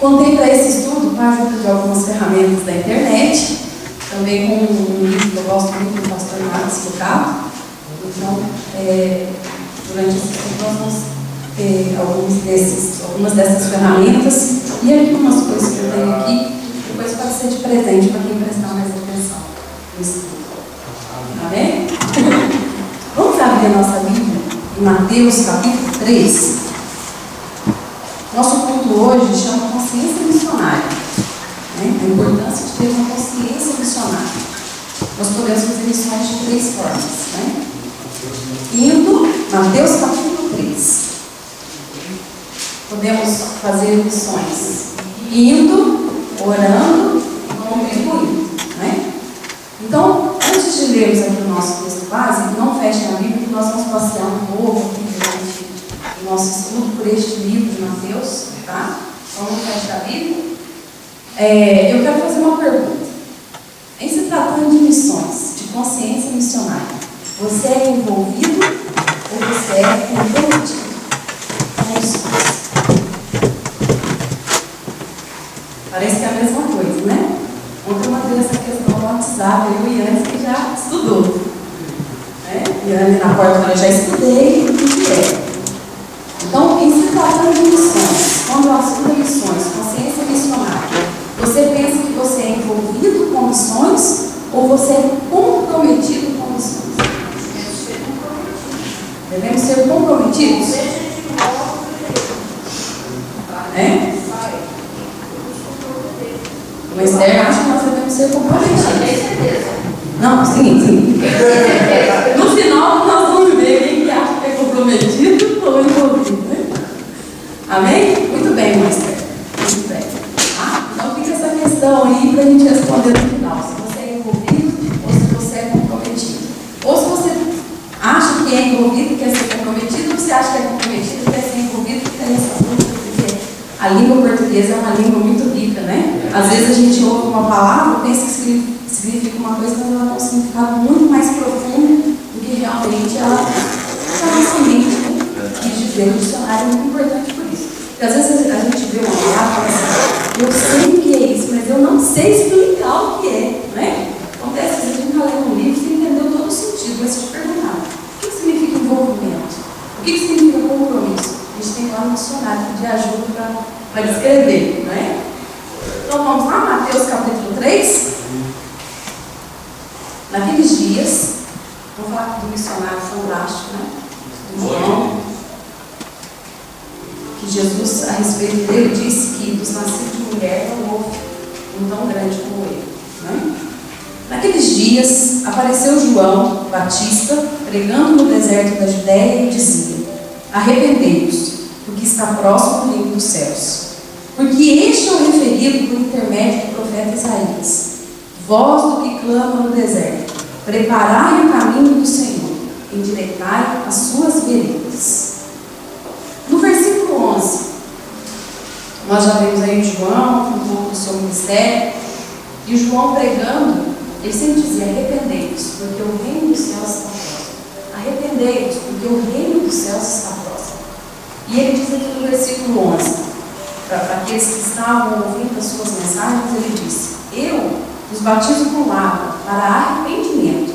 Contei para esse estudo com a ajuda de algumas ferramentas da internet, também com um livro que eu gosto muito do pastor Marcos Lucado. Então, durante esse estudo nós vamos ter algumas dessas ferramentas e algumas coisas que eu tenho aqui, depois pode ser de presente para quem prestar mais atenção no estudo. Amém? Vamos abrir a nossa Bíblia em Mateus capítulo 3. Nosso ponto hoje chama consciência missionária, né? A importância de ter uma consciência missionária. Nós podemos fazer missões de 3 formas, né? Mateus capítulo 3. Podemos fazer missões indo, orando e contribuindo, né? Então, antes de lermos aqui o nosso texto base, não fechem a Bíblia, que nós vamos passear um pouco aqui durante o nosso estudo por este livro de Mateus, tá? Então, não feche a Bíblia. Eu quero fazer uma pergunta. Em se tratando de missões, de consciência missionária, você é envolvido ou você é comprometido com missões? Parece que é a mesma coisa, né? Ontem eu mandei essa questão no WhatsApp, eu e Yannis que já estudou. Né? Yannis na porta eu já estudei o que é. Então, em se tratando de missões, quando o assunto é missões, consciência missionária, você pensa que você é envolvido com missões ou você é comprometido com missões? Devemos ser comprometidos? O Esther acha que nós devemos ser comprometidos. Não, sim. No final, nós vamos ver quem que acha que é comprometido ou envolvido, né? Amém? Muito bem, Esther. Muito bem. Então fica essa questão aí para a gente responder no final. Se você é envolvido ou se você é comprometido. Ou se você acha que é envolvido e quer ser comprometido, ou você acha que é comprometido e quer ser envolvido e quer essa dúvida, porque a língua portuguesa é uma língua muito rica, né? Às vezes a gente ouve uma palavra, pensa que significa uma coisa, mas ela tem um significado muito mais profundo do que realmente ela está na mente, né? E dizer o dicionário é muito importante por isso. Porque às vezes a gente vê uma palavra e fala assim, eu sei o que é isso, mas eu não sei explicar o que é, né? Acontece que a gente está lendo um livro e você entendeu todo o sentido, mas se te perguntar, o que significa envolvimento? O que significa compromisso? A gente tem lá no dicionário de ajuda para descrever, não é? Então vamos lá, Mateus capítulo 3. Naqueles dias, vou falar do missionário fantástico, né? Do João, que Jesus, a respeito dele, disse que dos nascidos de mulher não houve um tão grande como ele, né? Naqueles dias, apareceu João Batista, pregando no deserto da Judéia, e dizia: arrependei-vos, porque está próximo o reino dos céus. Porque este é o referido por intermédio do profeta Isaías. Voz do que clama no deserto: preparai o caminho do Senhor, endireitai as suas veredas. No versículo 11, nós já vemos aí João, um pouco do seu ministério, e João pregando, ele sempre dizia: arrependei-vos, porque o reino dos céus está próximo. Arrependei-vos, porque o reino dos céus está próximo. E ele diz aqui no versículo 11, para aqueles que estavam ouvindo as suas mensagens, ele disse: eu os batizo com água para arrependimento,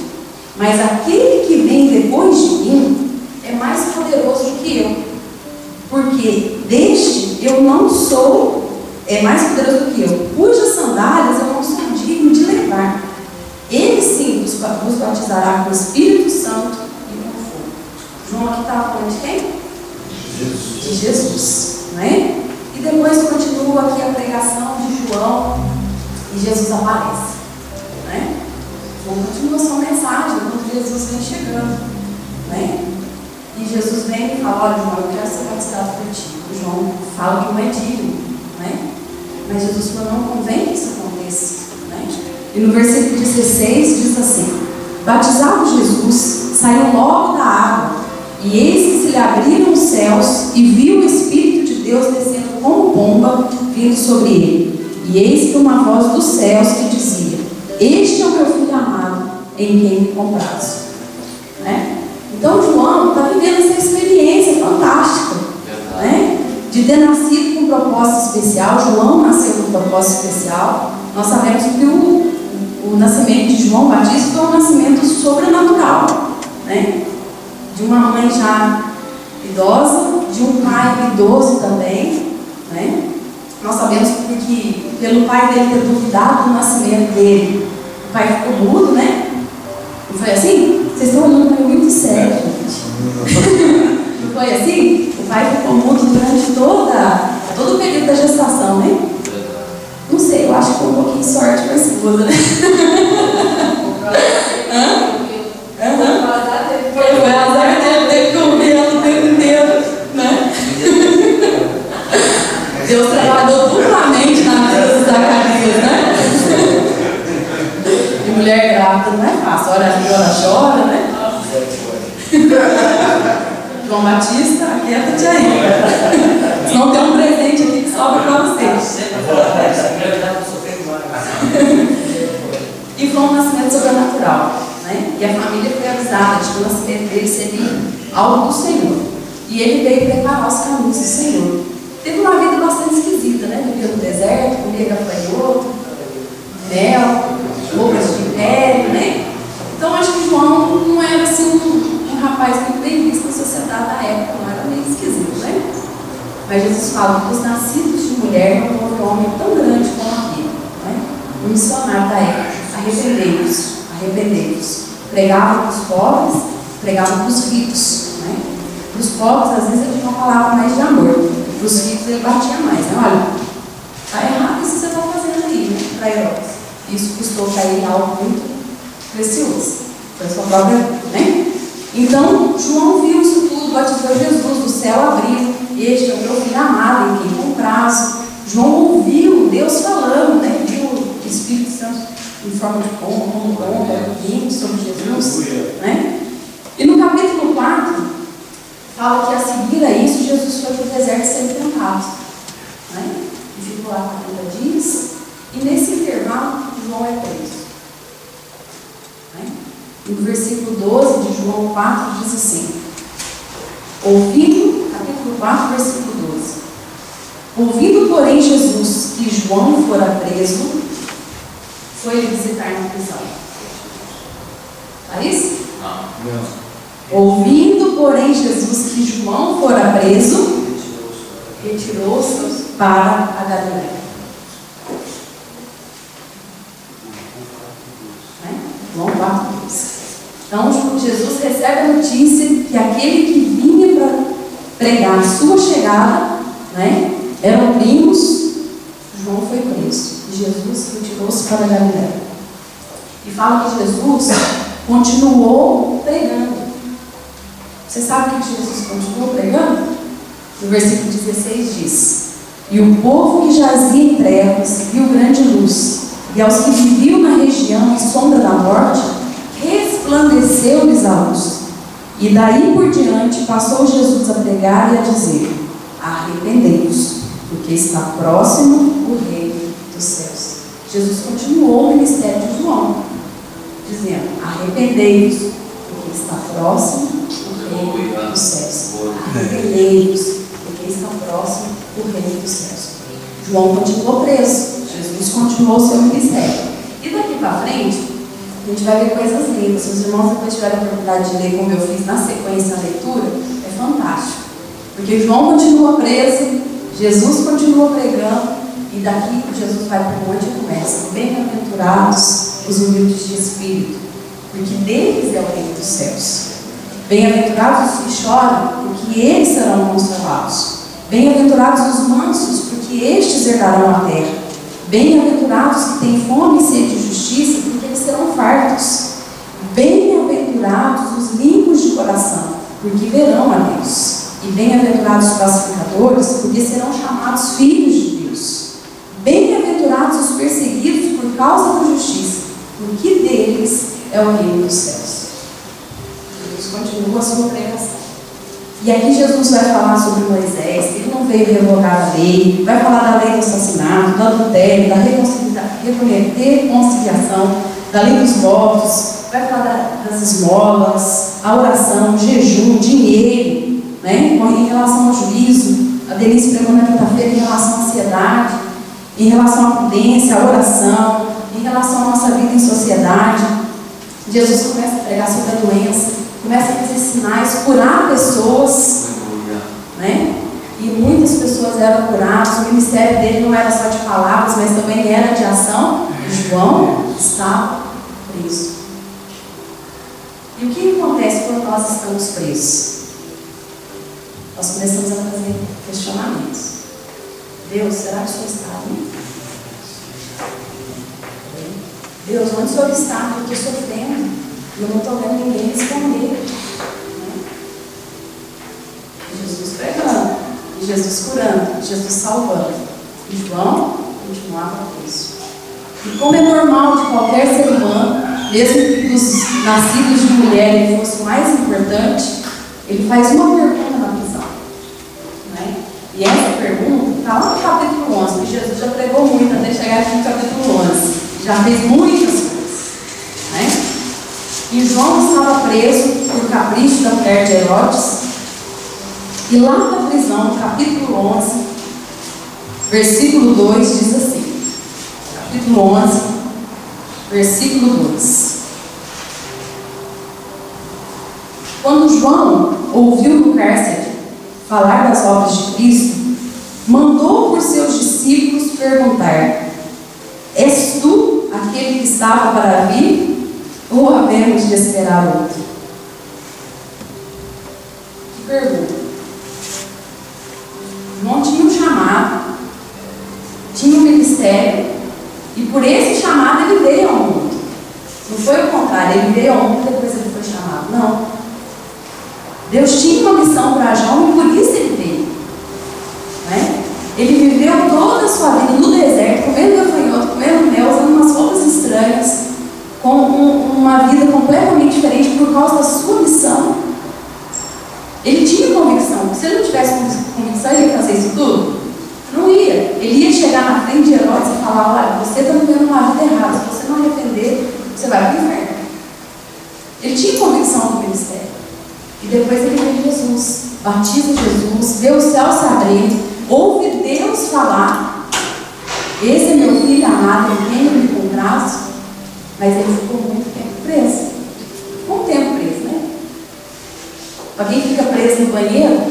mas aquele que vem depois de mim é mais poderoso do que eu, porque deste eu não sou, é mais poderoso do que eu, cujas sandálias eu não sou digno de levar. Ele sim vos batizará com o Espírito Santo e com fogo. João aqui estava falando de quem? De Jesus, não é? E depois continua aqui a pregação de João e Jesus aparece, né? João continua sua mensagem enquanto Jesus vem chegando, né? E Jesus vem e fala: olha, João, eu quero ser batizado por ti. O João fala que não é digno, né? Mas Jesus falou: não convém que isso aconteça, né? E no versículo 16 diz assim: batizado Jesus, saiu logo da água, e eis que se lhe abriram os céus, e viu o Espírito de Deus descendo como pomba, vindo sobre ele. E eis que uma voz dos céus que dizia: este é o meu filho amado, em quem me comprazo. Né? Então João está vivendo essa experiência fantástica, né? De ter nascido com um propósito especial, João nasceu com um propósito especial. Nós sabemos que o nascimento de João Batista foi um nascimento sobrenatural, né? De uma mãe já idosa, de um pai idoso também, né? Nós sabemos que pelo pai dele ter duvidado do nascimento dele, o pai ficou mudo, né? Não foi assim? Vocês estão olhando para mim muito sério, gente. Não foi assim? O pai ficou mudo durante todo o período da gestação, né? Não sei, eu acho que foi um pouquinho de sorte com a esposa, né? Foi azar dele, teve que ouvir ela o tempo inteiro, né? Deus trabalhou duplamente na vida de Zacarias, né? E mulher grávida não é fácil, ora chora, né? João Batista, aquieta-te aí. Senão tem um presente aqui que sobra para você. E foi um nascimento sobrenatural, né? E a família foi avisada de que o nascimento dele seria algo do Senhor. E ele veio preparar os caminhos do Senhor. Teve uma vida bastante esquisita, né? Vivia no deserto, comia gafanhoto, mel, roupas de império, né? Então acho que João não era assim um rapaz muito bem visto na sociedade da época, não era meio esquisito, né? Mas Jesus fala que os nascidos de mulher não houve homem tão grande como aquele, né? Um missionário da época, arrependei-vos, arrependei-vos. Pregava para os pobres, pregava para os ricos, né? Para os pobres, às vezes, ele não falava mais de amor, para os ricos ele batia mais, né? Olha, está errado isso que você está fazendo aí, né? Para Herodes. Isso custou para ele algo muito precioso, foi sua própria vida, né? Então, João viu isso tudo, batizou Jesus, do céu abriu, este é o meu filho amado, em quem com prazo. João ouviu Deus falando, né? Viu o Espírito Santo em forma de pomba, vindo sobre Jesus, né? E no capítulo 4, fala que a seguir a isso, Jesus foi para o deserto ser tentado, né? E ficou lá 40 dias, e nesse intervalo, João é preso. No versículo 12 de João 4 diz assim: capítulo 4, versículo 12. Ouvindo, porém, Jesus que João fora preso, foi lhe visitar na prisão. Está isso? Não. Ouvindo, porém, Jesus que João fora preso, retirou-se para a Galileia. João 4, 12. Então, Jesus recebe a notícia que aquele que vinha para pregar a sua chegada, né, eram primos. João foi preso e Jesus retirou-se para a Galileia. E fala que Jesus continuou pregando. Você sabe que Jesus continuou pregando? No versículo 16 diz: e o povo que jazia em trevas viu grande luz, e aos que viviam na região e sombra da morte, resplandeceu-lhes a luz. E daí por diante passou Jesus a pregar e a dizer: arrependei-vos, porque está próximo o reino dos céus. Jesus continuou o ministério de João, dizendo: arrependei-vos, porque está próximo o reino dos céus. Arrependei-vos, porque está próximo o reino dos céus. João continuou preso, Jesus continuou o seu ministério. E daqui para frente, a gente vai ver coisas lindas. Se os irmãos depois tiverem a oportunidade de ler como eu fiz na sequência da leitura, é fantástico. Porque João continua preso, Jesus continua pregando, e daqui Jesus vai para o monte e começa: bem-aventurados os humildes de espírito, porque deles é o reino dos céus. Bem-aventurados os que choram, porque eles serão consolados. Bem-aventurados os mansos, porque estes herdarão a terra. Bem-aventurados que têm fome e sede de justiça, porque eles serão fartos. Bem-aventurados os limpos de coração, porque verão a Deus. E bem-aventurados os pacificadores, porque serão chamados filhos de Deus. Bem-aventurados os perseguidos por causa da justiça, porque deles é o reino dos céus. Jesus continua a sua pregação. E aqui Jesus vai falar sobre Moisés, que ele não veio revogar a lei, vai falar da lei do assassinato, do adultério, da reconciliação, da lei dos mortos, vai falar das esmolas, a oração, o jejum, dinheiro, né, em relação ao juízo. a Denise pregou na quinta-feira em relação à ansiedade, em relação à prudência, à oração, em relação à nossa vida em sociedade. Jesus começa a pregar sobre a doença, começa a fazer sinais, curar pessoas, né? E muitas pessoas eram curadas. O ministério dele não era só de palavras, mas também era de ação. João estava preso. E o que acontece quando nós estamos presos? Nós começamos a fazer questionamentos. Deus, será que o Senhor está ali? Deus, onde o Senhor está? Eu estou sofrendo e eu não estou vendo ninguém responder. E Jesus pregando, e Jesus curando, e Jesus salvando. E João continuava preso. E como é normal de qualquer ser humano, mesmo que dos nascidos de mulher ele fosse o mais importante, ele faz uma pergunta na prisão. Né? E essa pergunta está lá no capítulo 11, que Jesus já pregou muito até chegar aqui no capítulo 11. Já fez muitas coisas. Né? E João estava preso por capricho da mulher de Herodes. E lá na prisão, no capítulo 11, versículo 2, diz assim. Capítulo 11, versículo 2. Quando João ouviu no cárcere falar das obras de Cristo, mandou por seus discípulos perguntar: és tu aquele que estava para vir, ou havemos de esperar outro? Que pergunta. João tinha um chamado, tinha um ministério, e por esse chamado ele veio ao mundo. Não foi o contrário, ele veio ao mundo e depois ele foi chamado. Não. Deus tinha uma missão para João e por isso ele veio. Né? Ele viveu toda a sua vida no deserto, comendo gafanhoto, comendo mel, usando umas roupas estranhas, com uma vida completamente diferente por causa da sua missão. Ele tinha convicção. Se ele não tivesse convicção, ele ia fazer isso tudo? Não ia. Ele ia chegar na frente de Herodes e falar: olha, você está vivendo uma vida errada, se você não arrepender, você vai para o inferno. Ele tinha convicção do ministério. E depois ele vê Jesus, batiza Jesus, vê o céu se abrir, ouve Deus falar: esse é meu filho amado, em quem eu me comprazo. Mas ele ficou muito tempo preso. Ficou um tempo preso, né? Alguém fica preso no banheiro?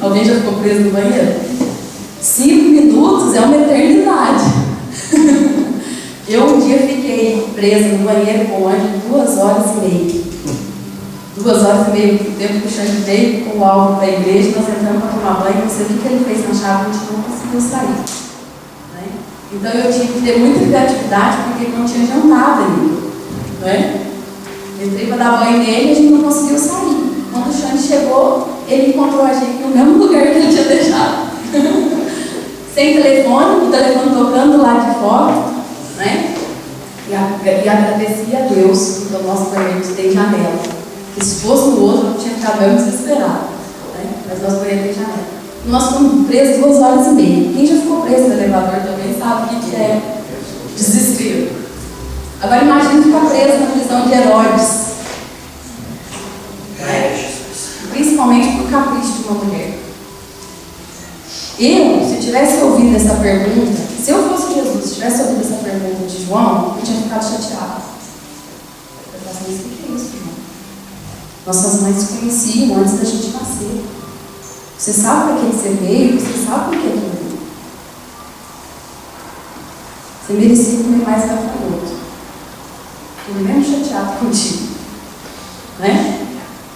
Alguém já ficou preso no banheiro? 5 minutos é uma eternidade. Eu um dia fiquei presa no banheiro com o anjo 2 horas e meia. 2 horas e meia, o tempo que o Xande veio com o alvo para a igreja, nós entramos para tomar banho, não sei o que ele fez na chave, a gente não conseguiu sair. Né? Então eu tive que ter muita criatividade, porque não tinha jantado ainda. Né? Entrei para dar banho nele e a gente não conseguiu sair. Quando o Xande chegou, ele encontrou a gente no mesmo lugar que ele tinha deixado. Sem telefone, o telefone tocando lá de fora. Né? E agradeci a Deus, porque o nosso banheiro tem janela. Que se fosse no outro, eu tinha ficado mesmo desesperado. Né? Mas nosso banheiro tem janela. Nós fomos presos 2 horas e meia. Quem já ficou preso no elevador também sabe o que é desespero. Agora imagine ficar preso na prisão de Herodes. Né? Principalmente por capricho de uma mulher. Eu, se tivesse ouvido essa pergunta, se eu fosse Jesus, se tivesse ouvido essa pergunta de João, eu tinha ficado chateado. Eu falei assim: o que é isso, João? Nossas mães se conheciam antes da gente nascer. Você sabe para que você veio, você sabe por que ele veio. Você merecia comer mais gafanhoto. Estou mesmo chateado contigo. Né?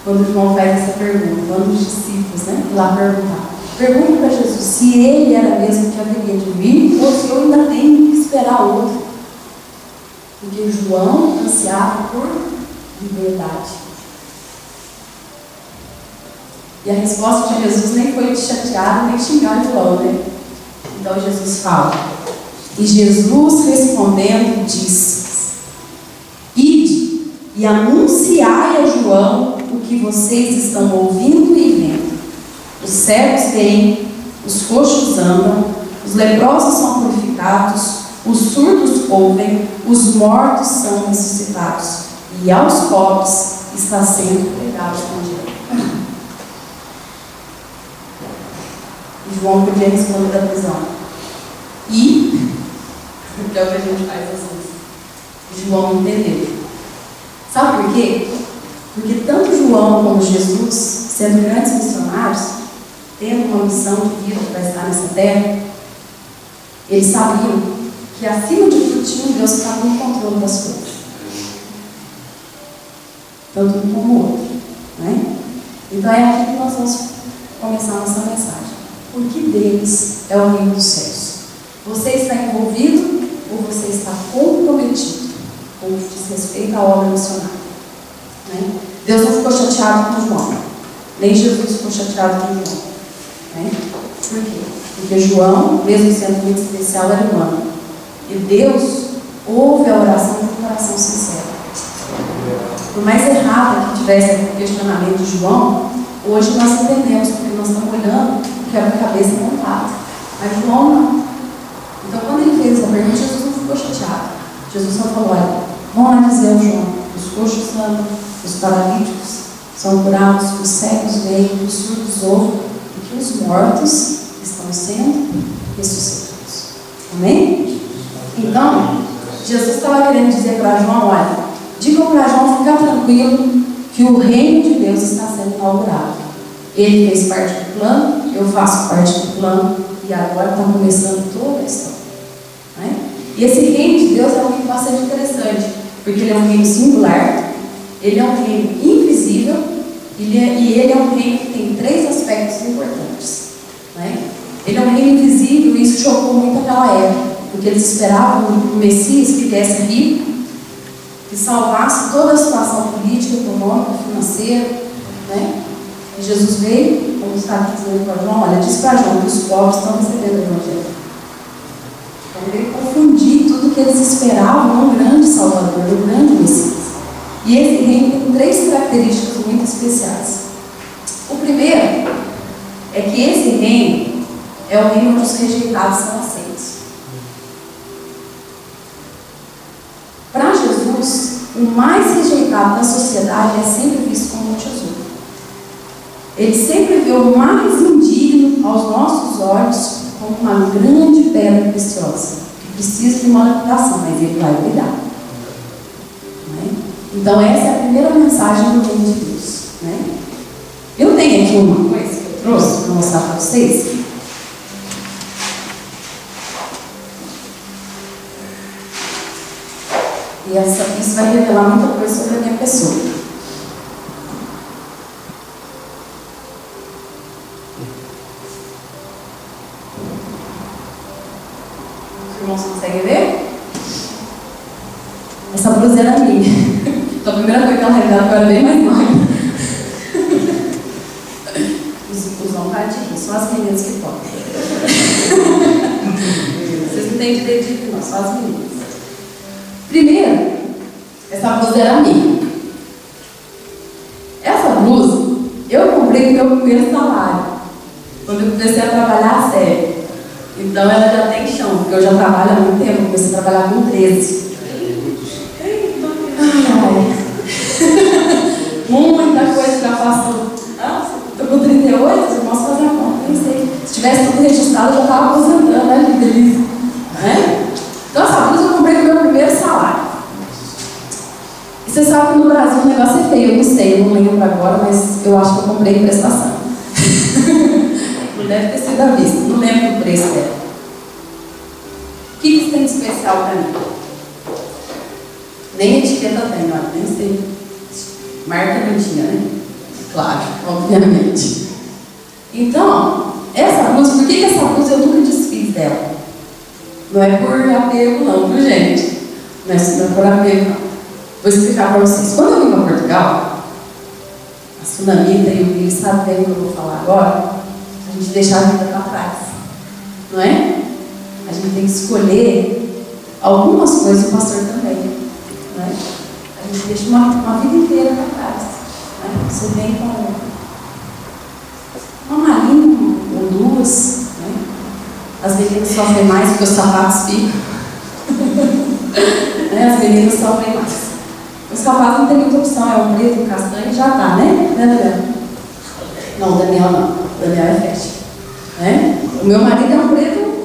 Quando o João faz essa pergunta, quando os discípulos, né, lá perguntar. Pergunta para Jesus se ele era mesmo que haveria de vir ou se eu ainda tenho que esperar outro. Porque João ansiava por liberdade. E a resposta de Jesus nem foi chatear, nem xingar João, né? Então Jesus fala: e Jesus respondendo disse: ide e anunciai a João o que vocês estão ouvindo e vendo. Os cegos veem, os coxos andam, os leprosos são purificados, os surdos ouvem, os mortos são ressuscitados, e aos pobres está sendo pregado o evangelho. João podia responder da prisão. E, que é o que a gente faz às vezes, João entendeu. Sabe por quê? Porque tanto João como Jesus, sendo grandes missionários, tendo uma missão de vida para estar nessa terra, eles sabiam que acima de tudo tinha um Deus que estava no controle das coisas. Tanto um como o outro. Né? Então é aqui que nós vamos começar a nossa mensagem. Porque deles é o reino dos céus. Você está envolvido ou você está comprometido com o que diz respeito à obra missionária? Né? Deus não ficou chateado com João. Nem Jesus ficou chateado com João. Né? Por quê? Porque João, mesmo sendo muito especial, era humano. E Deus ouve a oração de um coração sincero. Por mais errado que tivesse o questionamento de João, hoje nós entendemos, porque nós estamos olhando o que era a cabeça montada. Mas João não. Então, quando ele fez essa pergunta, Jesus não ficou chateado. Jesus só falou: olha, vão lá dizer ao João: os coxos andam, os paralíticos são curados, os cegos veem, os surdos ouvem, e que os mortos estão sendo ressuscitados. Amém? Então, Jesus estava querendo dizer para João: olha, digam para João ficar tranquilo que o reino de Deus está sendo inaugurado. Ele fez parte do plano, eu faço parte do plano, e agora está começando toda a história. Né? E esse reino de Deus é um reino bastante interessante, porque ele é um reino singular, ele é um reino invisível, e ele é um reino que tem 3 aspectos importantes. Né? Ele é um reino invisível, e isso chocou muito aquela época, porque eles esperavam um Messias que viesse rico, que salvasse toda a situação política, econômica, financeira. Né? E Jesus veio, como está aqui dizendo para João, olha, diz para João que os pobres estão recebendo o Evangelho. Então veio confundir tudo que eles esperavam num grande Salvador, num grande Messias. E esse reino tem 3 características muito especiais. O primeiro é que esse reino é o reino onde os rejeitados são aceitos. Para Jesus, o mais rejeitado da sociedade é sempre visto como um tesouro. Ele sempre vê o mais indigno aos nossos olhos como uma grande pedra preciosa, que precisa de uma lapidação, mas ele vai cuidar. Né? Então essa é a primeira mensagem do reino de Deus. Né? Eu tenho aqui uma coisa que eu trouxe para mostrar para vocês. E isso vai revelar muita coisa sobre a minha pessoa. Os irmãos conseguem ver? Essa blusa era minha. Então a primeira coisa que ela revelava que eu era bem mais magra. Os lombadinhos, só as meninas que podem. Vocês não têm direito de ir, não, só as meninas. Primeiro, essa blusa era minha. Essa blusa eu comprei no meu primeiro salário, quando eu comecei a trabalhar a sério. Então ela já tem chão, porque eu já trabalho há muito tempo, eu comecei a trabalhar com 13. Muita coisa já passou. Estou com 38, os irmãos fazem a conta, nem sei. Se tivesse tudo registrado, eu já estava aposentando, né? Que delícia. Né? Então essa blusa eu comprei no meu primeiro salário. E você sabe que no Brasil o negócio é feio, eu não sei, eu não lembro agora, mas eu acho que eu comprei em prestação. Não deve ter sido à vista, não lembro o preço dela. O que isso tem de especial para mim? Nem etiqueta tem, olha, nem sei. Marca não tinha, né? Claro, obviamente. Então, essa blusa, por que essa blusa eu nunca desfiz dela? Não é por apego não, viu gente? Não é por apego não. Vou explicar para vocês. Quando eu vim para Portugal, a Sunamita e o Billy sabem bem o que eu vou falar agora, a gente deixa a vida para trás. Não é? A gente tem que escolher algumas coisas, o pastor também. Não é? A gente deixa uma vida inteira para trás. Né? Você vem com uma malinha ou 2, né? As meninas sofrem mais porque os sapatos ficam. Né? As meninas sofrem mais. Os sapatos não tem muita opção, é um preto, um castanho e já tá, né? Né, Daniel? Não, Daniel não. Daniel é festa. Né? O meu marido é um preto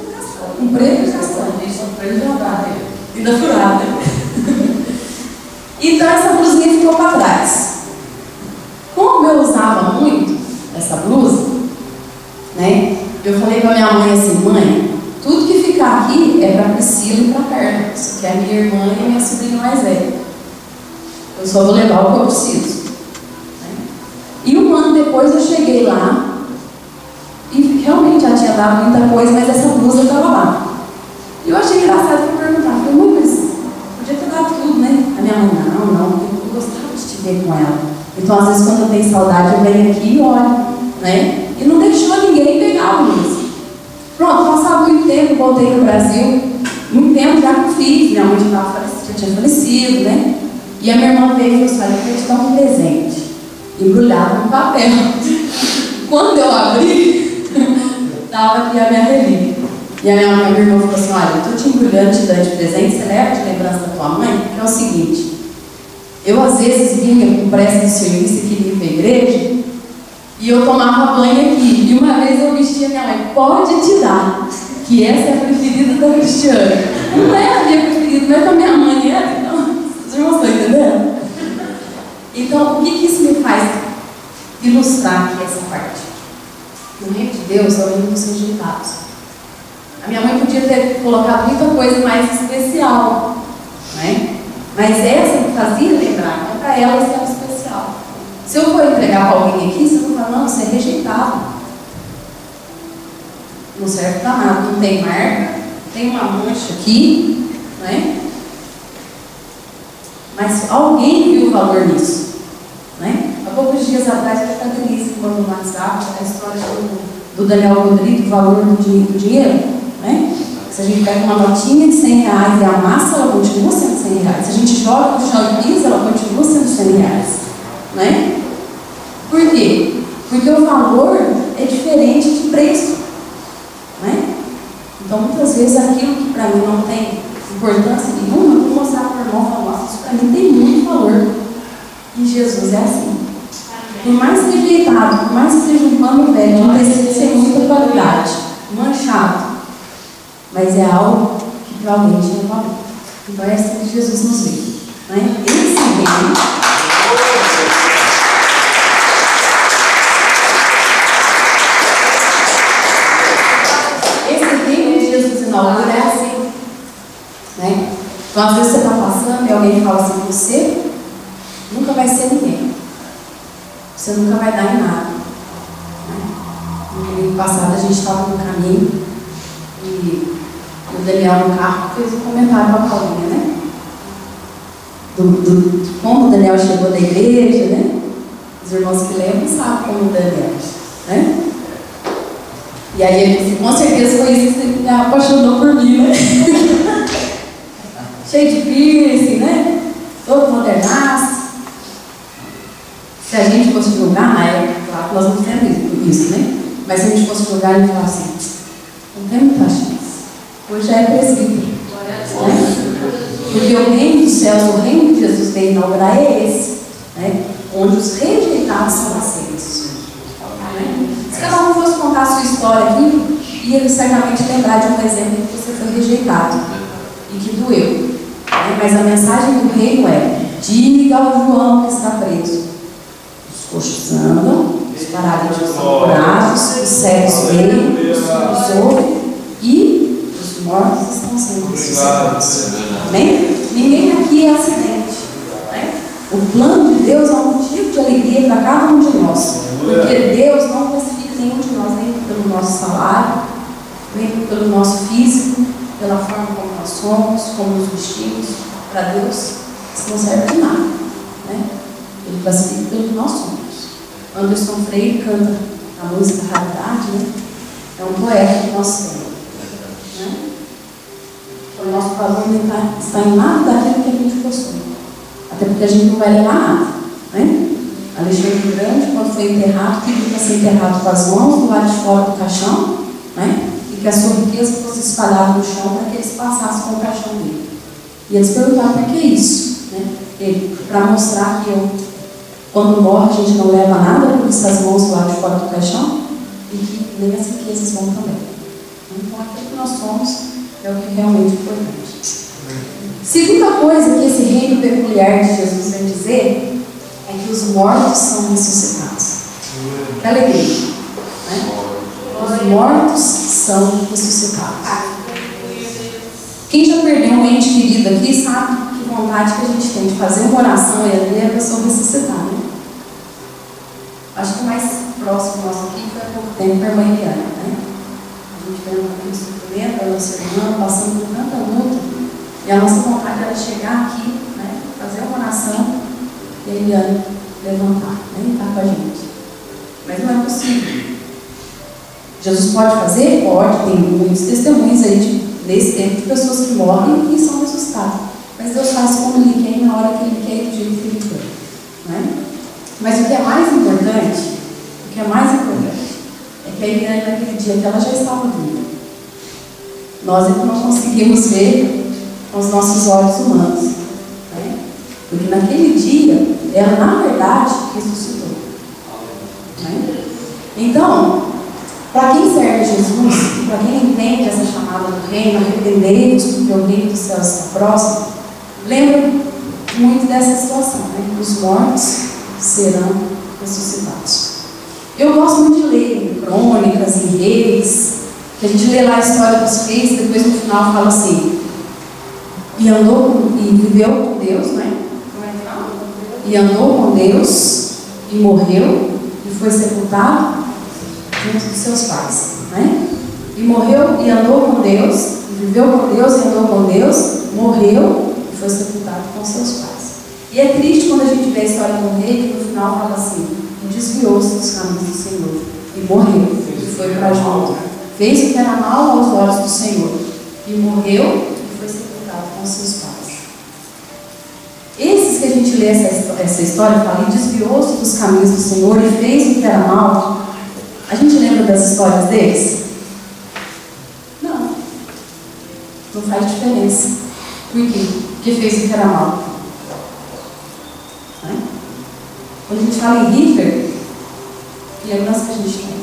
ainda furado. Então essa blusinha ficou para trás. Como eu usava muito essa blusa, né? Eu falei para minha mãe assim: mãe, tudo que ficar aqui é para Priscila e para Carla, que é a minha irmã e a minha sobrinha mais velha. Eu só vou levar o que eu preciso. Né? E um ano depois eu cheguei lá e realmente já tinha dado muita coisa, mas essa blusa estava lá. E eu achei engraçado que eu perguntar, falei: mãe, mas podia ter dado tudo, né? A minha mãe: não, eu gostava de te ver com ela. Então às vezes quando eu tenho saudade eu venho aqui e olho, né? E não deixou ninguém pegar a blusa. Pronto, passava muito tempo, voltei no Brasil, muito tempo já que fiz, minha mãe já tinha falecido, né? E a minha irmã veio e falou assim: eu quero te dar um presente, embrulhado no papel. Quando eu abri, estava aqui a minha relíquia. E a minha irmã falou assim: olha, eu estou te embrulhando, te dando de presente, você leva de lembrança da tua mãe, que é o seguinte: eu às vezes vinha com pressa de serviço e queria ir para a igreja, e eu tomava banho aqui. E uma vez eu vestia minha mãe: pode te dar, que essa é a preferida da Cristiane. Não é a minha preferida, mas a minha mãe era, então, vocês irmãos estão entendendo? Então, o que isso me faz ilustrar aqui essa parte? No reino de Deus, é o reino dos rejeitados. A minha mãe podia ter colocado muita coisa mais especial, né? Mas essa me fazia lembrar, então para ela isso era especial. Se eu for entregar para alguém aqui, você vai falar: não, você é rejeitado. Não serve para nada, não tem marca, tem uma mancha aqui, né? Mas alguém viu o valor nisso, né? Há poucos dias atrás, a Denise mandou no WhatsApp a história do Daniel Rodrigues, o valor do dinheiro, né? Se a gente pega uma notinha de R$100 e amassa, ela continua sendo R$100. Se a gente joga no chão e pisa, ela continua sendo R$100, né? Por quê? Porque o valor é diferente de preço, né? Então, muitas vezes, aquilo que para mim não tem importância nenhuma, eu vou mostrar para o irmão e falar: nossa, isso para mim tem muito valor. E Jesus é assim. Por mais rejeitado, por mais que seja um pano velho, não precisa ser muita qualidade, manchado, mas é algo que para alguém tinha valor. Então é assim que Jesus nos vê, né? Esse reino de Jesus inaugura é assim, né? Então às vezes você está passando e alguém fala assim: você nunca vai ser ninguém, você nunca vai dar em nada, né? No domingo passado a gente estava no caminho e o Daniel no carro fez um comentário com a Paulinha, né? Como o Daniel chegou da igreja, né? Os irmãos que lembram sabem como o Daniel, né? E aí ele disse: com certeza foi isso que você me apaixonou por mim, né? Cheio de piercing, né? Todo modernaço. Se a gente fosse julgar na época, claro que nós não temos isso, né? Mas se a gente fosse julgar, a gente falava assim: não tem muita chance. Hoje já é presbítero, né? Porque o reino dos céus, o reino que Jesus veio inaugurar é esse, né? Onde os rejeitados são aceitos. Se cada um fosse contar a sua história aqui, ia certamente lembrar de um exemplo que você foi rejeitado e que doeu, né? Mas a mensagem do reino é: diga ao João que está preso: os coxos andam, os paralíticos são curados, os cegos veem, os surdos ouvem e os mortos estão sendo ressuscitados. Amém? Ninguém aqui é acidente, né? O plano de Deus é um motivo de alegria para cada um de nós, porque Deus não classifica nenhum de nós nem pelo nosso salário, nem pelo nosso físico, pela forma como nós somos, como nos vestimos. Para Deus isso não serve de nada, né? Ele classifica pelo que nós somos. Anderson Freire canta a música Raridade, né? É um poeta que nós temos, né? O nosso valor não está em nada daquilo que a gente possui, até porque a gente não vai levar nada, né? Alexandre Grande, quando foi enterrado, pediu para ser enterrado com as mãos do lado de fora do caixão, né? E que a sua riqueza fosse espalhada no chão para que eles passassem com o caixão dele. E eles perguntaram: para que é isso? Né? Ele: para mostrar que quando morre, a gente não leva nada, por isso as mãos do lado de fora do caixão, e que nem as riquezas vão também. Então, aquilo que nós somos é o que é realmente importante. Segunda coisa que esse reino peculiar de Jesus vem dizer é que os mortos são ressuscitados. Que alegria, né? Os mortos são ressuscitados. Quem já perdeu um ente querido aqui sabe que vontade que a gente tem de fazer uma oração e ali a pessoa ressuscitar, né? Acho que o mais próximo nosso aqui foi há pouco tempo com a irmã Eliana, né? A gente vendo aquele sofrimento, a nossa irmã passando por tanta luta, e a nossa vontade era chegar aqui, né? Fazer uma oração e a Eliana levantar, né? E estar com a gente. Mas não é possível. Jesus pode fazer? Pode, tem muitos testemunhos aí nesse tempo de pessoas que morrem e são ressuscitadas. Mas Deus faz como Ele quer, na hora que Ele quer e do jeito que Ele quer. Né? Mas o que é mais importante, é que a Eliane naquele dia que ela já estava viva. Nós é que não conseguimos ver com os nossos olhos humanos. Né? Porque naquele dia, ela na verdade ressuscitou. Né? Então, para quem serve Jesus, para quem entende essa chamada do reino, arrependei-vos porque o reino dos céus está próximo, lembra muito dessa situação, né? Os mortos serão ressuscitados. Eu gosto muito de ler em crônicas, em reis, que a gente lê lá a história dos reis, depois no final fala assim, e andou e viveu com Deus, né? E andou com Deus, e morreu, e foi sepultado junto dos seus pais, né? E morreu e andou com Deus, e viveu com Deus e andou com Deus, morreu e foi sepultado com seus pais. E é triste quando a gente vê a história do rei, que no final fala assim, e desviou-se dos caminhos do Senhor, e morreu, e foi para junto. Fez o que era mal aos olhos do Senhor, e morreu e foi sepultado com seus pais. Esses que a gente lê essa história, fala, e desviou-se dos caminhos do Senhor, e fez o que era mal. A gente lembra das histórias deles? Não. Não faz diferença. Por quê? Porque fez o que era mal. Né? Quando a gente fala em Hitler, que lembrança que a gente tem?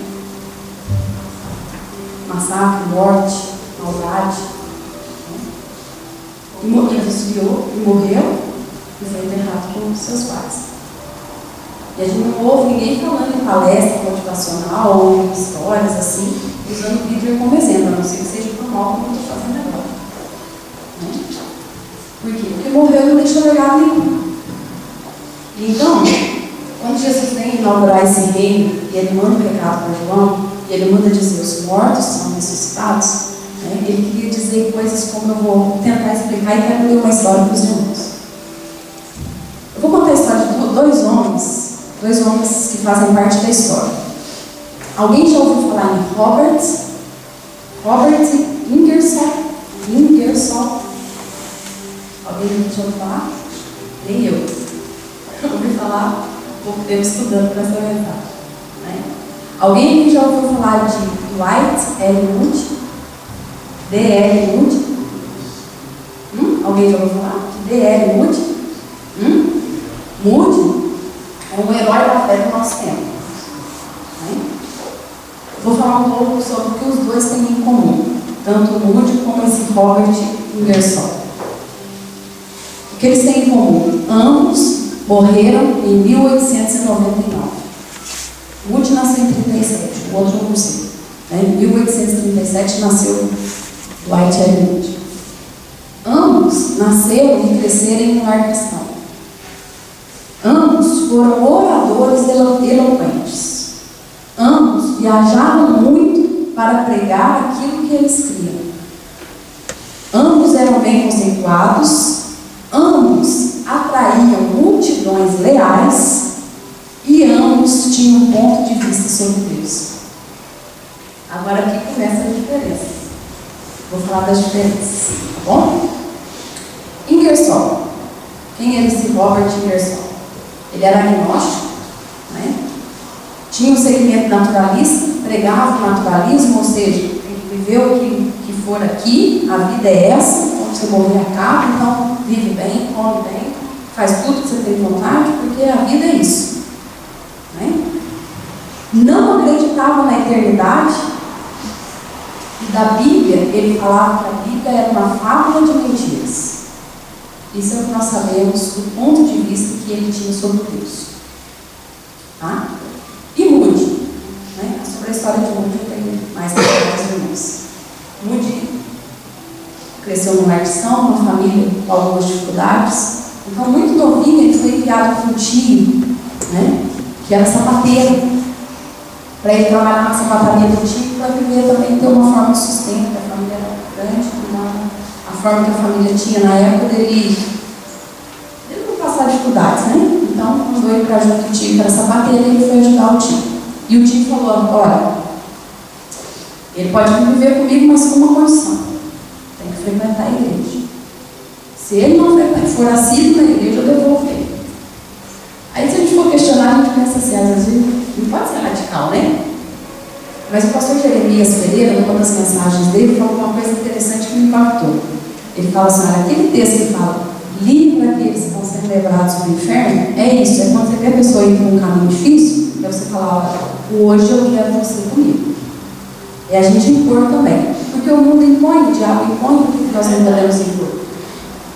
Massacre, morte, maldade. Né? E desviou, e morreu, e foi enterrado com seus pais. E a gente não ouve ninguém falando em palestra motivacional ou em histórias assim, usando Hitler como exemplo, a não ser que seja por mal como eu estou fazendo agora. Né? Por quê? Porque morreu e não deixou legado nenhum. Então, quando Jesus vem inaugurar esse reino, e ele manda o recado para João, e ele manda dizer os mortos são ressuscitados, né? Ele queria dizer coisas como eu vou tentar explicar e quero ler uma história para os irmãos. Eu vou contar a história de dois homens que fazem parte da história. Alguém já ouviu falar em Robert Ingersoll? Alguém já ouviu falar? Nem eu. Ouvi falar pouco tempo estudando para essa verdade. Né? Alguém já ouviu falar de Dwight L. Moody? D.L. Moody? Alguém já ouviu falar de D.L. Moody? Moody é um herói da fé do nosso tempo. Né? Vou falar um pouco sobre o que os dois têm em comum, tanto o Moody como esse Robert Ingersoll. O que eles têm em comum? Ambos morreram em 1899. O Moody nasceu em 1937, o outro não sei. Em 1837 nasceu Dwight L. Moody. Ambos nasceram e cresceram em um lar cristão. Ambos foram oradores eloquentes. Ambos viajaram muito para pregar aquilo que eles criam. Ambos eram bem conceituados. Ambos atraíam multidões leais. E ambos tinham um ponto de vista sobre Deus. Agora aqui começa a diferença. Vou falar das diferenças, tá bom? Ingersoll. Quem era esse Robert Ingersoll? Ele era agnóstico, né? Tinha um segmento naturalista, pregava o naturalismo, ou seja, tem que viver o que for aqui, a vida é essa, quando você morrer acaba, então vive bem, come bem, faz tudo que você tem vontade, porque a vida é isso. Né? Não acreditava na eternidade e da Bíblia, ele falava que a Bíblia era uma fábula de mentiras. Isso é o que nós sabemos do ponto de vista que ele tinha sobre Deus. Tá? E Moody, né? Sobre a história de Moody eu tenho mais detalhes irmãos. Moody cresceu num lar cristão, uma família com algumas dificuldades. Então, muito novinho, ele foi enviado com um tio, né? Que era sapateiro, para ele trabalhar na sapataria do tio, para viver também, ter uma forma de sustento, que a família era grande, então a forma que a família tinha na época dele não passar dificuldades, né? Então, mandou ele para junto do tio, que era sapateiro, e ele foi ajudar o tio. E o tio falou: olha, ele pode conviver comigo, mas com uma condição: tem que frequentar a igreja. Se ele não for assíduo na igreja, eu devolvo ele. Aí, se a gente for questionar, a gente pensa assim: às vezes não pode ser radical, né? Mas o pastor Jeremias Pereira, numa das mensagens dele, falou uma coisa interessante que me impactou. Ele fala assim: olha, aquele texto que fala livre aqueles que estão sendo levados para o inferno, é isso, é quando você vê a pessoa ir por um caminho difícil, é você falar: olha, hoje eu quero você comigo. E a gente impor também, porque o mundo impõe, o diabo impõe, porque nós não podemos impor,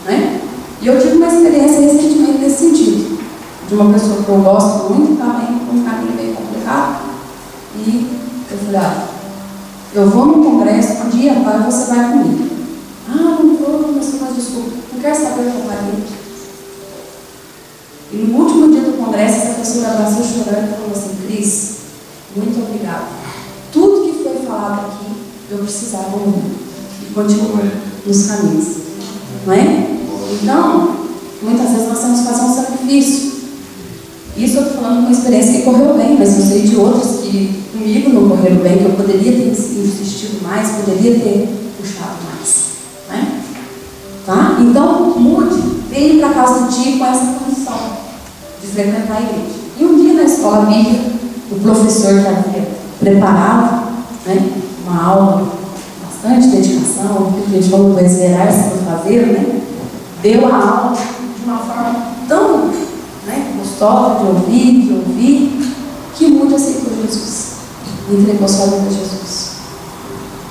né? E eu tive uma experiência recentemente nesse sentido, de uma pessoa que eu gosto muito, também com um caminho meio complicado, e eu falei: olha, eu vou num congresso um dia, pai, você vai comigo. Ah, não vou, mas desculpa, não quero saber o que eu falei. E no último dia do congresso, essa pessoa abraçou chorando e falou assim: Cris, muito obrigada. Tudo que foi falado aqui, eu precisava ouvir. E continuar nos caminhos. Não é? Então, muitas vezes nós temos que fazer um sacrifício. Isso eu estou falando de uma experiência que correu bem, mas eu sei de outras que comigo não correram bem, que eu poderia ter insistido mais, poderia ter puxado mais. Né? Tá? Então, Moody veio para casa do tio com essa condição de frequentar a igreja. E um dia na escola bíblica, o professor que havia preparado, né, uma aula com bastante dedicação, que a gente falou para esmerar-se para fazer, né, deu a aula de uma forma tão, né, gostosa de ouvir, que Moody aceitou Jesus e entregou sua vida a Jesus.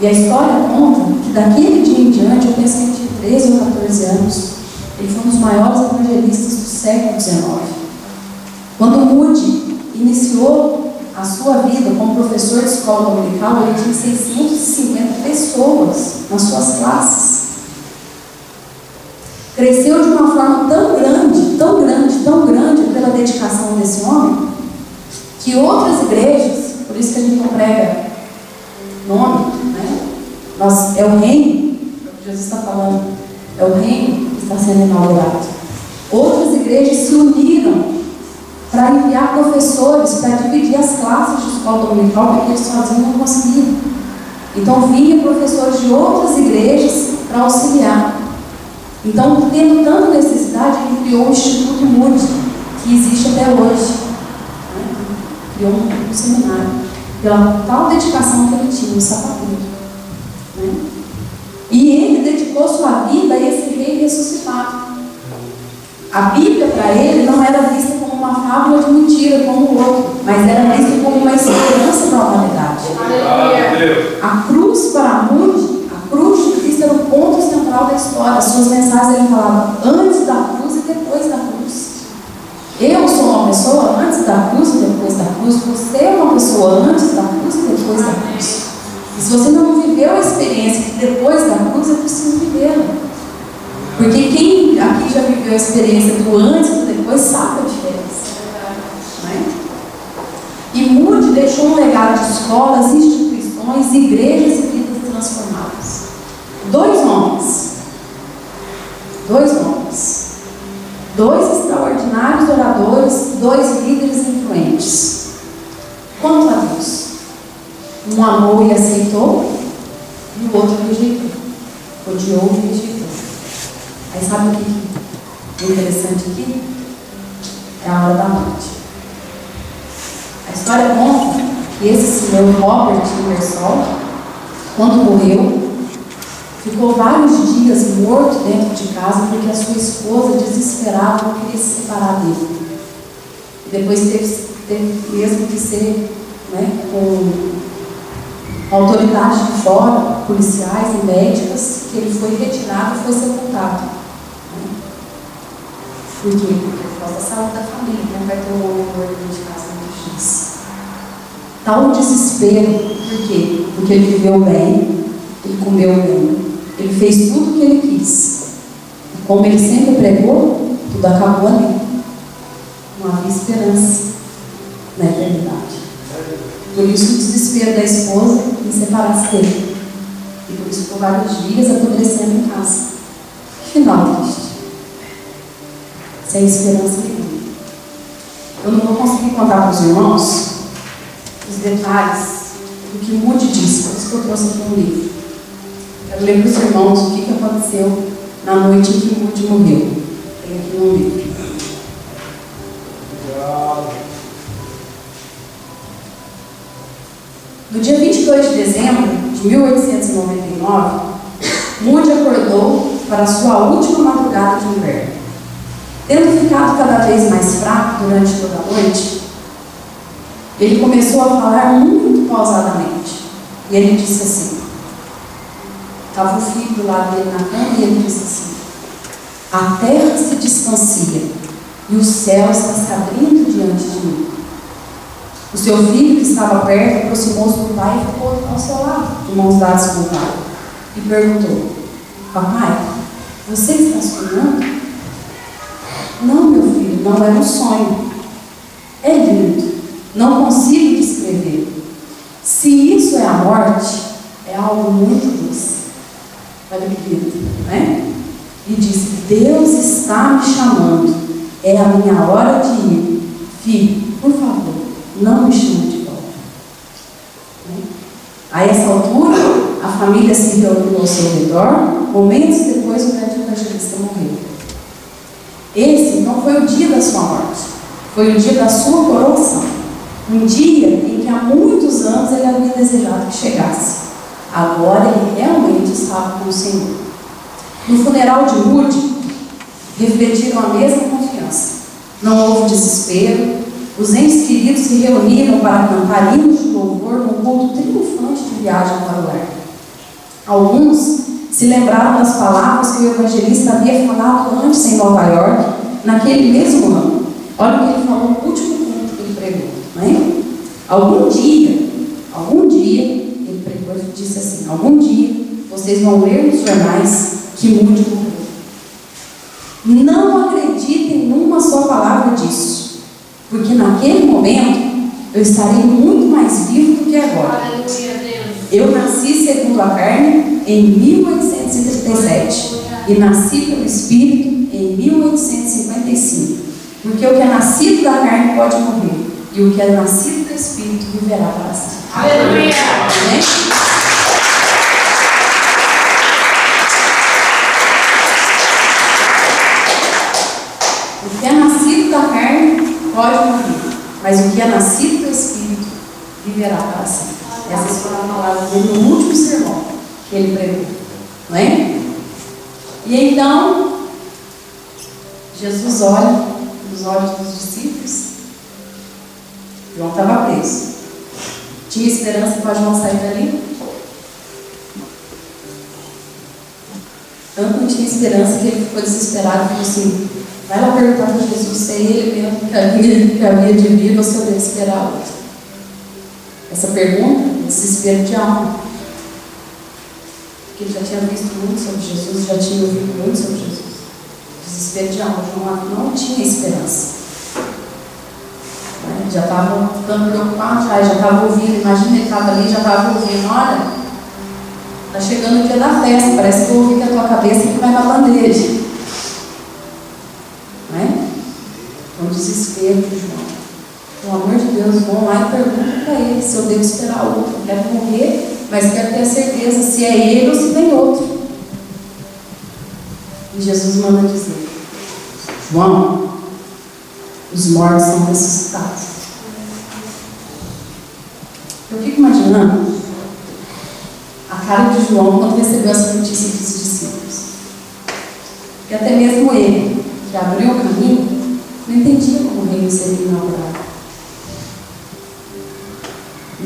E a história conta que daquele dia em diante, eu penso que ele tinha 13 ou 14 anos, ele foi um dos maiores evangelistas do século XIX. Quando Moody iniciou a sua vida como professor de escola dominical, ele tinha 650 pessoas nas suas classes. Cresceu de uma forma tão grande, tão grande, tão grande pela dedicação desse homem, que outras igrejas, por isso que a gente não prega nome, né? É o reino, Jesus está falando, é o reino que está sendo inaugurado. Outras igrejas se uniram para enviar professores para dividir as classes de escola dominical, porque eles sozinhos não conseguiam. Então vinham professores de outras igrejas para auxiliar. Então, tendo tanta necessidade, ele criou o Instituto Moody, que existe até hoje. Né? Criou um seminário, pela tal dedicação que ele tinha, o sapateiro. Né? E ele dedicou sua vida a esse rei ressuscitado. A Bíblia, para ele, não era vista como uma fábula de mentira, como o outro, mas era vista como uma esperança para a humanidade. A cruz, para Moody, a cruz de Cristo era o ponto central da história. Suas mensagens ele falava antes da cruz e depois da cruz. Eu sou uma pessoa antes da cruz e depois da cruz. Você é uma pessoa antes da cruz e depois da cruz. E se você não viveu a experiência de depois da cruz, é preciso vivê-la. Porque quem aqui já viveu a experiência do antes e do depois sabe a diferença. Né? E Moody deixou um legado de escolas, instituições, igrejas e vidas transformadas. Dois homens, dois extraordinários oradores, dois líderes influentes. Quanto a Deus? Um amou e aceitou, e o outro rejeitou. Odiou e rejeitou. Aí sabe o que é interessante aqui? É a hora da morte. A história conta que esse senhor Robert Ingersoll, quando morreu, ficou vários dias morto dentro de casa porque a sua esposa, desesperada, não queria se separar dele. E depois teve mesmo que ser, né, com Autoridades de fora, policiais e médicas, que ele foi retirado e foi sepultado. Por quê? Por causa da saúde da família, não vai ter um homem morto dentro de casa no X. Tal desespero, por quê? Porque ele viveu bem, ele comeu bem, ele fez tudo o que ele quis. E como ele sempre pregou, tudo acabou ali. Não havia esperança na eternidade. Por isso o desespero da esposa em separar-se dele. E por isso por vários dias apodrecendo em casa. Final triste. Sem esperança nenhuma. Eu não vou conseguir contar para os irmãos os detalhes do que Moody disse, por isso que eu trouxe aqui um livro. Eu lembro para os irmãos o que aconteceu na noite em que Moody morreu. Tem aqui no livro. No dia 22 de dezembro de 1899, Moody acordou para a sua última madrugada de inverno. Tendo ficado cada vez mais fraco durante toda a noite, ele começou a falar muito pausadamente. E ele disse assim, estava o filho do lado dele na cama, e ele disse assim: a terra se distancia e o céu está se abrindo diante de mim. O seu filho, que estava perto, aproximou-se do pai e ficou ao seu lado, de mãos dadas com o pai, e perguntou: papai, você está sonhando? Não, meu filho, não é um sonho. É lindo, não consigo descrever. Se isso é a morte, é algo muito doce. Olha que lindo, né? E disse: Deus está me chamando, é a minha hora de ir. Filho, por favor, não me chame de volta. A essa altura, a família se reuniu ao seu redor. Momentos depois, o grande evangelista morreu. Esse não foi o dia da sua morte, foi o dia da sua coroação. Um dia em que há muitos anos ele havia desejado que chegasse. Agora ele realmente estava com o Senhor. No funeral de Moody, refletiram a mesma confiança. Não houve desespero. Os entes queridos se reuniram para cantar hinos de louvor num culto triunfante de viagem para o lar. Alguns se lembraram das palavras que o evangelista havia falado antes em Nova York, naquele mesmo ano. Olha o que ele falou no último culto que ele pregou, não é? Algum dia, ele pregou e disse assim: algum dia vocês vão ler nos jornais que Moody morreu. Não acreditem numa só palavra disso, porque naquele momento eu estarei muito mais vivo do que agora. Eu nasci segundo a carne em 1837 e nasci pelo Espírito em 1855. Porque o que é nascido da carne pode morrer, e o que é nascido do Espírito viverá para sempre. Aleluia! Amém? O que é nascido da carne pode morrer, mas o que é nascido do Espírito viverá para sempre. Essas foram as palavras dele no último sermão que ele pregou, não é? E então, Jesus olha nos olhos dos discípulos. João estava preso. Tinha esperança para João sair dali? Tanto não tinha esperança que ele ficou desesperado e falou assim: vai lá perguntar para Jesus se é ele mesmo que havia de vir ou se eu devo esperar outro. Essa pergunta, desespero de alma. Porque ele já tinha visto muito sobre Jesus, já tinha ouvido muito sobre Jesus. Desespero de alma. João não tinha esperança. Já estava ficando preocupado, já estava ouvindo. Imagina, ele estava ali, já estava ouvindo: olha, está chegando o dia da festa, parece que eu ouvi que a tua cabeça que vai na bandeja. Não é? Então, desespero de João. Pelo amor de Deus, vão lá e perguntam para ele se eu devo esperar outro. Eu quero morrer, mas quero ter a certeza se é ele ou se vem outro. E Jesus manda dizer: João, os mortos são ressuscitados. Eu fico imaginando a cara de João quando recebeu essa notícia dos discípulos. E até mesmo ele, que abriu o caminho, não entendia como o reino seria inaugurado.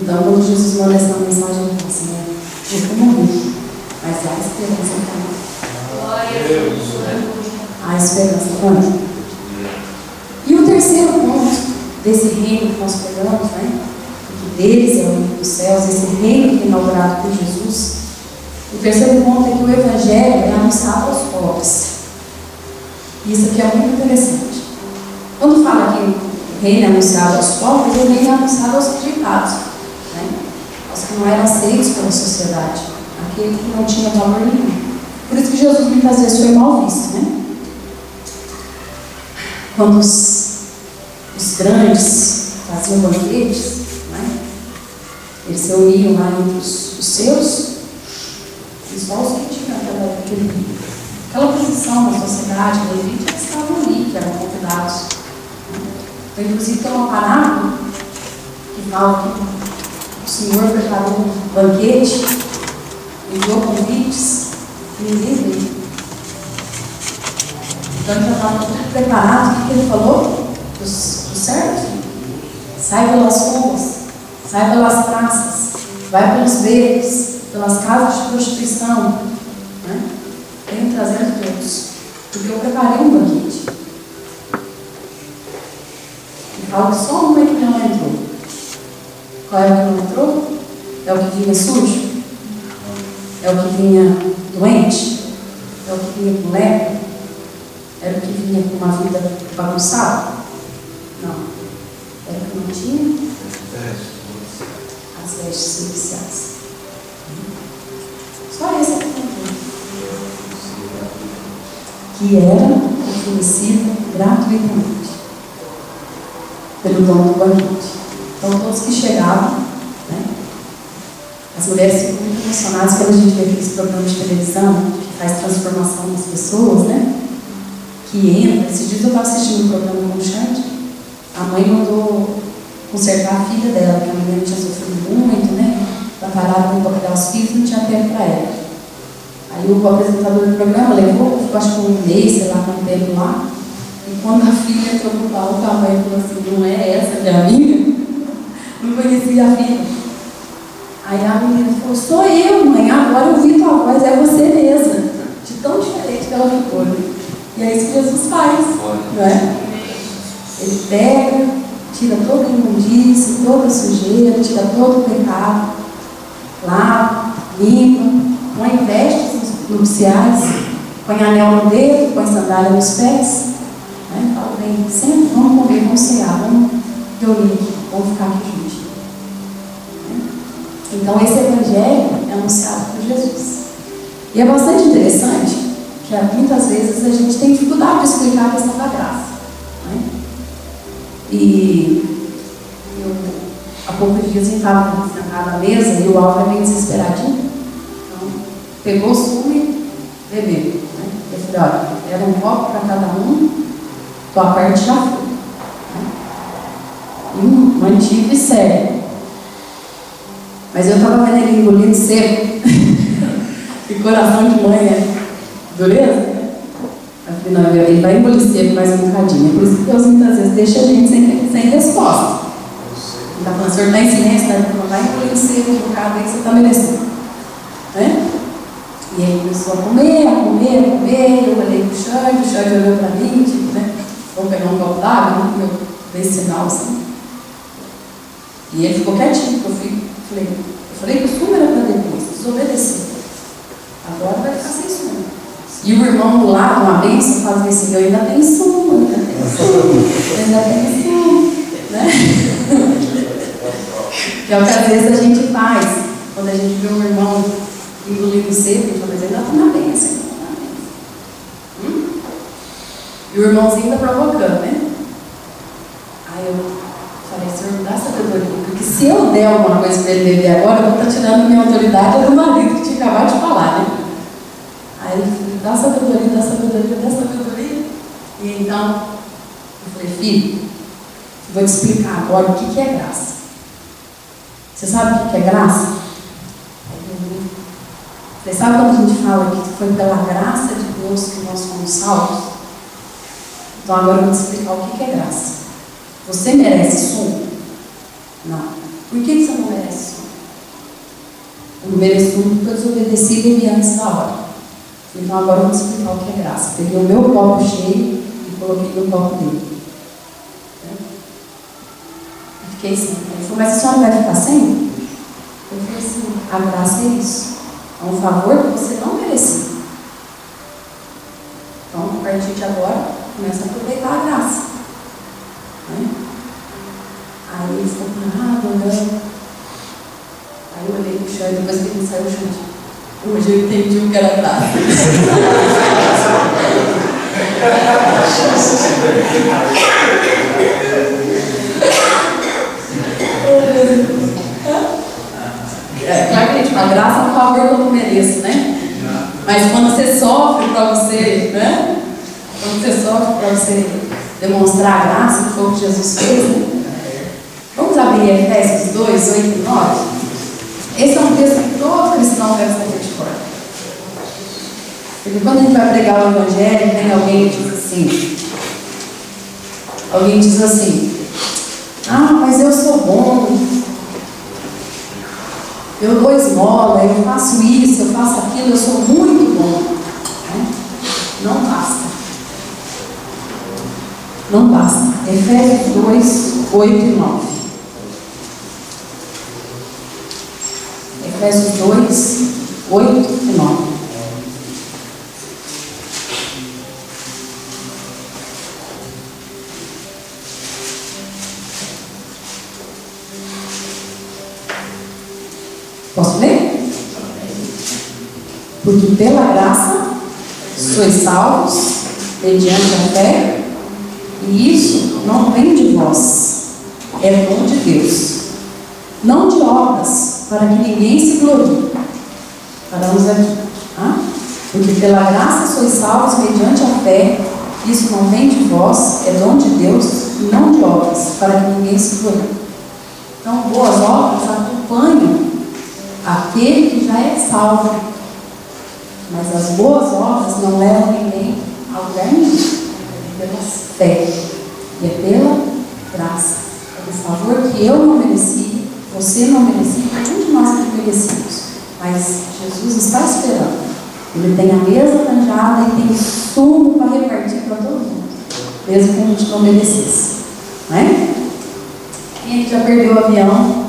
Então, quando Jesus manda essa mensagem, ele fala assim, eu fui morrer, mas há esperança para mim. Glória a Deus. Há esperança para mim. E o terceiro ponto desse reino que nós pegamos, né? Que deles é o reino dos céus, esse reino que é inaugurado por Jesus. O terceiro ponto é que o Evangelho é anunciado aos pobres. Isso aqui é muito interessante. Quando fala que o reino é anunciado aos pobres, o reino é anunciado aos rejeitados, né? Aos que não eram aceitos pela sociedade, aquele que não tinha valor nenhum. Por isso que Jesus muitas vezes foi mal visto, né? Quando os grandes faziam banquetes, né? Eles se uniam lá entre os seus, e só os que tinham aquela posição na sociedade, da elite, eles estavam ali, que eram convidados. Então, inclusive, tem uma parábola que fala que o Senhor preparou um banquete, enviou convites, e ninguém veio. Então, ele já estava tudo preparado. O que ele falou? Os servos, sai pelas ruas, sai pelas praças, vai pelos becos, pelas casas de prostituição, né? Venho trazendo todos, porque eu preparei um banquete. E falo que só um é que não entrou. Qual é o que não entrou? É o que vinha sujo? É o que vinha doente? É o que vinha com lepra? Era o que vinha com uma vida bagunçada? Não. Era o que não tinha as vestes iniciais. Só esse aqui que era oferecido gratuitamente pelo dono do banquete. Então, todos que chegavam, né? As mulheres ficam muito emocionadas quando a gente vê aqueles programas de televisão que faz transformação nas pessoas, né? Que entra. Esses dias eu estava assistindo um programa com o Xande, a mãe mandou consertar a filha dela, porque a mulher tinha sofrido muito, né? Batalhava para pegar os filhos, não tinha tempo para ela. Aí o apresentador do programa levou, ficou acho que um mês, sei lá quanto tempo lá. E quando a filha entrou no palco, a mãe falou assim, não é essa minha amiga? Não conhecia a filha. Aí a menina falou, sou eu, mãe, agora eu ouvi tua voz, é você mesma. De tão diferente que ela ficou. E é isso que Jesus faz, não é? Ele pega, tira toda a imundície, toda a sujeira, tira todo o pecado, lava, limpa, põe vestes nupciais, põe anel no dedo, põe sandália nos pés, né? Fala bem, sempre vamos comer, vamos cear, vamos reunir aqui, vamos ficar aqui juntos. Então esse evangelho é anunciado por Jesus. E é bastante interessante que muitas vezes a gente tem dificuldade de explicar a questão da graça, né? E eu, há poucos dias eu estava sentada à mesa e o Álvaro é meio desesperadinho. Pegou o sumo e bebeu, né? Eu falei, olha, era um copo para cada um, tua parte já foi, né? E mantive sério. Mas eu estava vendo ele engolindo seco. E coração de mãe é dureza. Eu falei, não, ele vai engolir seco mais um bocadinho. É por isso que Deus muitas vezes deixa a gente sem resposta. Ele está falando, o senhor está em silêncio, né? Não vai engolir seco um bocado aí que você está merecendo, né? E aí começou a comer. Eu olhei pro Xande, o Xande olhou para mim, tipo, né? Vou pegar um copo d'água, né? Eu dei sinal assim. E ele ficou quietinho, porque eu falei que o sumo era para depois, desobedeceu. Agora vai ficar sem sumo. E o irmão do lado, uma bênção, fazia assim, eu ainda tenho sumo, né? Que é o que às vezes a gente faz, quando a gente vê um irmão engolindo seco, a gente fala, mas ainda está na bênção. E o irmãozinho está provocando, né? Aí eu falei, Senhor, me dá sabedoria, porque se eu der alguma coisa para ele beber agora, eu vou estar tirando minha autoridade do marido que tinha acabado de falar, né? Aí ele falou, dá sabedoria, dá sabedoria, dá sabedoria. E então, eu falei, filho, vou te explicar agora o que é graça. Você sabe o que é graça? Você sabe quando a gente fala que foi pela graça de Deus que nós fomos salvos? Então agora eu vou te explicar o que é graça. Você merece sumo? Não. Por que você não merece? Eu não mereço tudo porque eu desobedeci e bebi antes da hora. Então agora eu vou explicar o que é graça. Peguei o meu copo cheio e coloquei no copo dele. E fiquei assim. Ele falou, mas a senhora vai ficar sem? Eu falei assim, a graça é isso. É um favor que você não merecia. Então, a partir de agora, começa a aproveitar a graça. Né? Aí ele ficou parado, olhando. Aí eu olhei pro chão e depois que ele saiu junto. Hoje eu entendi o que era graça. Claro que a gente fala, graça é um favor que eu não mereço, né? Mas quando você sofre para você, né? Quando você sofre para você demonstrar a graça que foi o que Jesus fez, né? Vamos abrir Efésios 2, 8 e 9? Esse é um texto que todo cristão deve saber de cor. Porque quando a gente vai pregar o Evangelho, tem alguém que diz assim. Alguém diz assim, ah, mas eu sou bom. Eu dou esmola, eu faço isso, eu faço aquilo, eu sou muito bom. Não basta. Não basta. Efésios 2, 8 e 9. Efésios 2, 8 e 9. Posso ler? Porque pela graça sois salvos, mediante a fé, e isso não vem de vós, é dom de Deus, não de obras, para que ninguém se glorie. Paramos aqui. Porque pela graça sois salvos, mediante a fé, isso não vem de vós, é dom de Deus, não de obras, para que ninguém se glorie. Então, boas obras acompanham aquele que já é salvo, mas as boas obras não levam ninguém ao lugar nenhum. É pela fé, e é pela graça, é o favor que eu não mereci, você não merecia, nenhum de nós não merecíamos, mas Jesus está esperando. Ele tem a mesa arranjada e tem sumo para repartir para todo mundo, mesmo que a gente não merecesse, não é? Quem a gente já perdeu o avião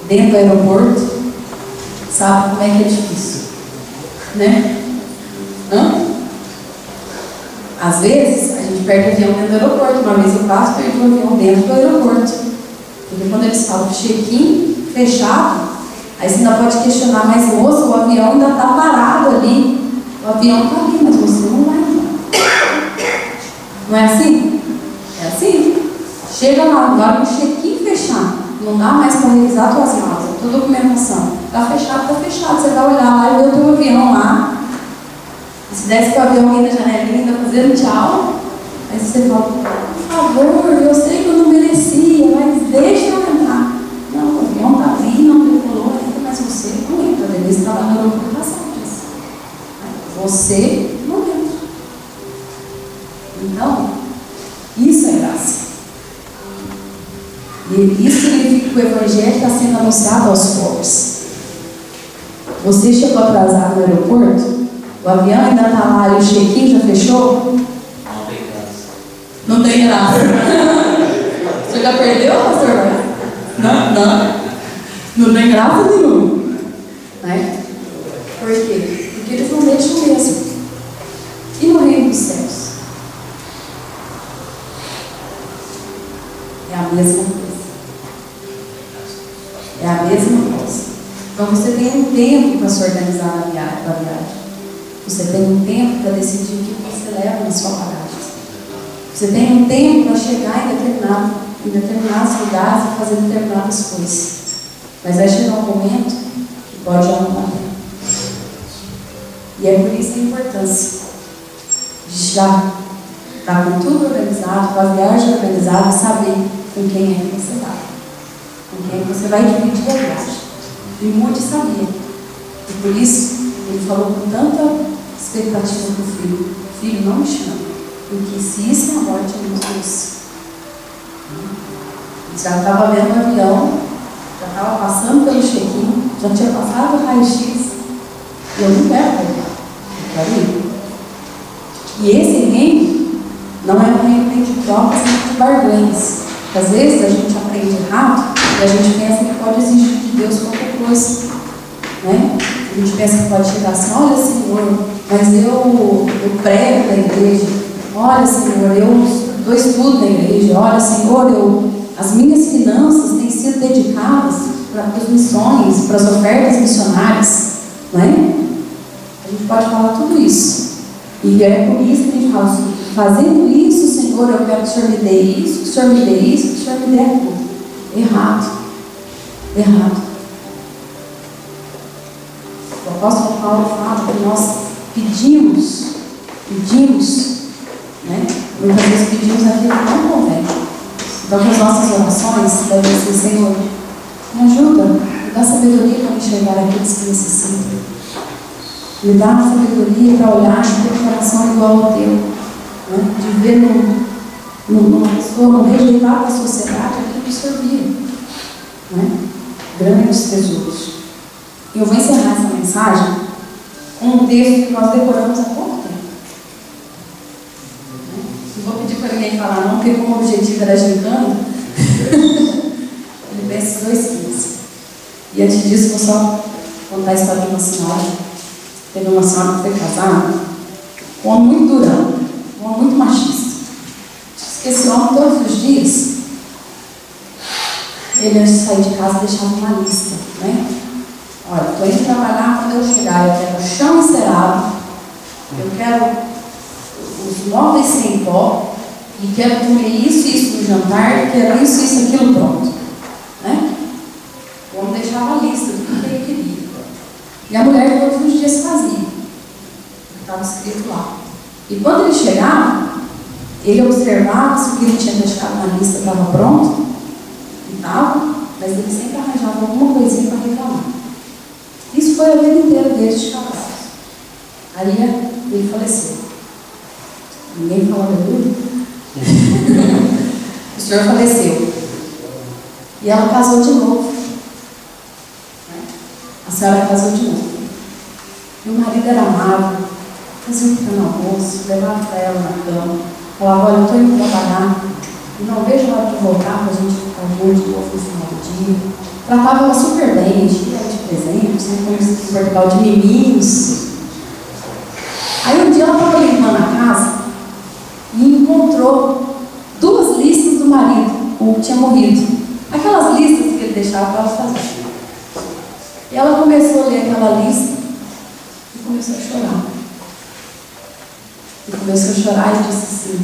dentro do aeroporto, sabe como é que é difícil, né? Às vezes, a gente perde o avião dentro do aeroporto. Uma vez eu quase perdi o avião dentro do aeroporto. Porque quando eles falam check-in fechado, aí você ainda pode questionar, mas moça, o avião ainda está parado ali. O avião está ali, mas você não vai andar. Não é assim? É assim. Chega lá, agora o check-in fechado. Não dá mais para revisar suas malas, a tua documentação. Está fechado, está fechado. Você vai olhar lá e ver o teu avião lá. E se desse para o avião aí na janelinha, ainda fazendo tchau. Aí você fala, por favor, eu sei que eu não merecia, mas deixa eu entrar. Não, o avião está ali, não decolou ainda, mas você não entra. Deve estar lá no aeroporto passado disso. Você não entra. Então, isso é graça. E isso significa que o Evangelho está sendo anunciado aos pobres. Você chegou atrasado no aeroporto, o avião ainda está lá e o check-in já fechou? Não tem graça. Não tem graça. Você já perdeu, pastor? Não tem graça nenhuma. Né? Por quê? Porque eles não deixam mesmo. E no reino dos céus? É a mesma coisa. É a mesma coisa. Então você tem um tempo para se organizar na viagem. Você tem um tempo para decidir o que você leva na sua bagagem. Você tem um tempo para chegar em determinados lugares e fazer determinadas coisas. Mas vai chegar um momento que pode já não dar tempo. E é por isso a importância de já estar com tudo organizado, com a viagem organizada, saber com quem é que você vai. Com quem é que você vai dividir a viagem. E Moody sabia. E por isso ele falou com tanta expectativa para o filho: filho, não me chama, porque se isso é a morte, ele nos trouxe. Já estava vendo o avião passando pelo check-in, já tinha passado o raio-x, e eu não quero voltar, eu quero ir. E esse reino não é um reino de trocas nem de barganhas. Porque às vezes a gente aprende errado e a gente pensa que pode exigir de Deus qualquer coisa. Né? A gente pensa que pode chegar assim: olha, Senhor, mas eu prego na igreja. Olha, Senhor, eu dou estudo na igreja. Olha, Senhor, as minhas finanças têm sido dedicadas para as missões, para as ofertas missionárias. Né? A gente pode falar tudo isso. E é por isso que a gente fala assim: fazendo isso, Senhor, eu quero que o Senhor me dê isso, que o Senhor me dê isso, que o Senhor me dê aquilo. Errado. Errado. O apóstolo Paulo fala que nós pedimos, né? Muitas vezes pedimos aquilo que não convém. Então, que as nossas orações devem ser: Senhor, me ajuda, me dá sabedoria para enxergar aqueles que necessitam. Me dá uma sabedoria para olhar e ter um coração igual ao teu, né? De ver numa pessoa, no rejeitar da sociedade, aquilo que o Senhor via, né? Grandes tesouros. E eu vou encerrar essa mensagem com um texto que nós decoramos há pouco tempo. Não vou pedir para ninguém falar não, porque como objetivo era gincana, Filipenses 2,15. E antes disso, vou só contar a história de uma senhora. Teve uma senhora que foi casada com um homem muito durão, um homem muito machista. Diz que esse homem, todos os dias, ele, antes de sair de casa, deixava uma lista, né? Olha, estou indo trabalhar, quando eu chegar, eu quero o chão encerado, eu quero os móveis sem pó, e quero comer isso e isso no jantar, quero isso, isso, aquilo pronto. Né? O homem deixava a lista do que ele queria. E a mulher todos os dias fazia. Estava escrito lá. E quando ele chegava, ele observava se o que ele tinha deixado na lista estava pronto. E estava, mas ele sempre arranjava alguma coisinha para reclamar. Isso foi a vida inteira deles de casados. Aí ele faleceu. Ninguém fala aleluia. O senhor faleceu. E ela casou de novo. A senhora casou de novo. E o marido era amável, fazia um pequeno almoço, levava para ela na cama, falava: olha, eu estou indo trabalhar e não vejo a hora de voltar para a gente ficar junto de novo no final do dia. Tratava ela super bem, enchia ela de presentes, né, como em Portugal, de miminhos. Aí um dia ela estava limpando a casa e encontrou 2 listas do marido, o que tinha morrido. Aquelas listas que ele deixava para ela fazer. E ela começou a ler aquela lista e começou a chorar. E começou a chorar e disse assim: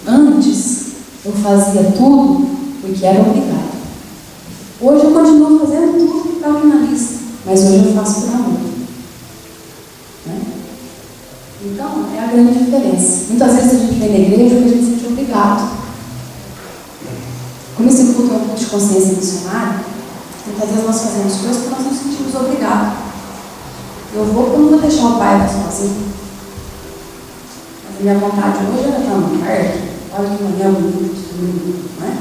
antes eu fazia tudo porque era obrigada. Hoje eu continuo fazendo tudo que está aqui na lista, mas hoje eu faço por amor. Né? Então, é a grande diferença. Muitas vezes a gente vem na igreja porque a gente se sente obrigado. Como esse culto é um culto de consciência missionária, muitas vezes nós fazemos coisas que nós nos sentimos obrigados. Eu vou porque eu não vou deixar o pai sozinho. Mas a minha vontade hoje era estar no parque, olha que manhã bonito, né?